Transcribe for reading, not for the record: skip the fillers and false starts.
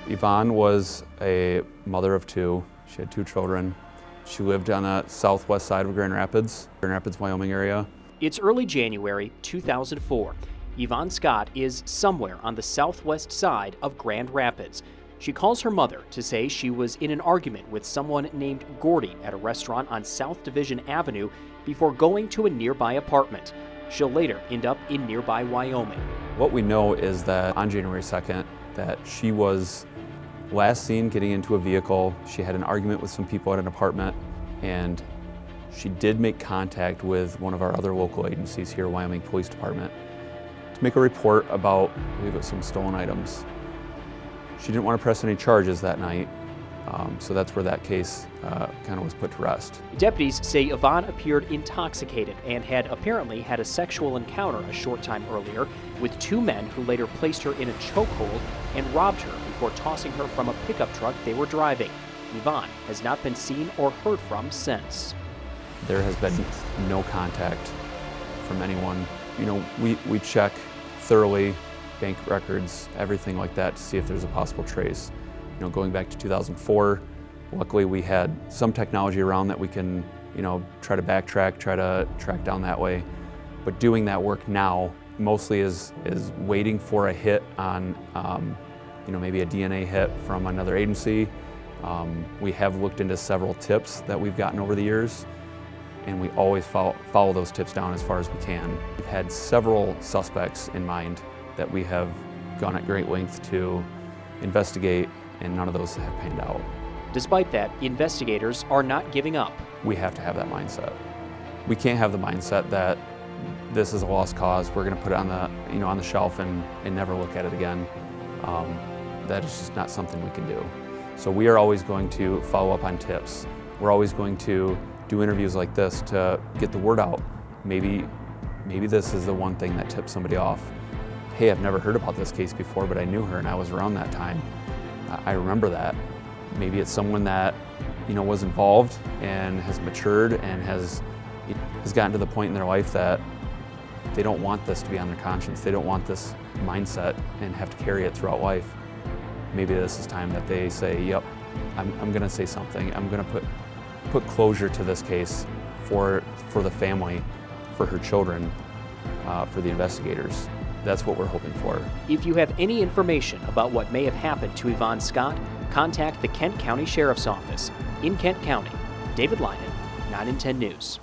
Yvonne was a mother of two. She had two children. She lived on the southwest side of Grand Rapids, Wyoming area. It's early January 2004. Yvonne Scott is somewhere on the southwest side of Grand Rapids. She calls her mother to say she was in an argument with someone named Gordy at a restaurant on South Division Avenue before going to a nearby apartment. She'll later end up in nearby Wyoming. What we know is that on January 2nd, that she was last seen getting into a vehicle. She had an argument with some people at an apartment, and she did make contact with one of our other local agencies here, Wyoming Police Department, to make a report about, I believe it was some stolen items. She didn't want to press any charges that night, so that's where that case kind of was put to rest. Deputies say Yvonne appeared intoxicated and had apparently had a sexual encounter a short time earlier with two men who later placed her in a chokehold and robbed her before tossing her from a pickup truck they were driving. Yvonne has not been seen or heard from since. There has been no contact from anyone. You know, we check thoroughly bank records, everything like that, to see if there's a possible trace. You know, going back to 2004, luckily we had some technology around that we can, you know, try to backtrack, try to track down that way. But doing that work now mostly is waiting for a hit on, you know, maybe a DNA hit from another agency. We have looked into several tips that we've gotten over the years, and we always follow those tips down as far as we can. We've had several suspects in mind that we have gone at great length to investigate, and none of those have panned out. Despite that, investigators are not giving up. We have to have that mindset. We can't have the mindset that this is a lost cause, we're going to put it on the, you know, on the shelf and never look at it again. That is just not something we can do. So we are always going to follow up on tips. We're always going to do interviews like this to get the word out. Maybe this is the one thing that tips somebody off. Hey, I've never heard about this case before, but I knew her and I was around that time. I remember that. Maybe it's someone that, you know, was involved and has matured and has gotten to the point in their life that they don't want this to be on their conscience. They don't want this mindset and have to carry it throughout life. Maybe this is time that they say, yep, I'm gonna say something. I'm gonna put closure to this case for the family, for her children, for the investigators. That's what we're hoping for. If you have any information about what may have happened to Yvonne Scott, contact the Kent County Sheriff's Office. In Kent County, David Lynan, 9 and 10 News.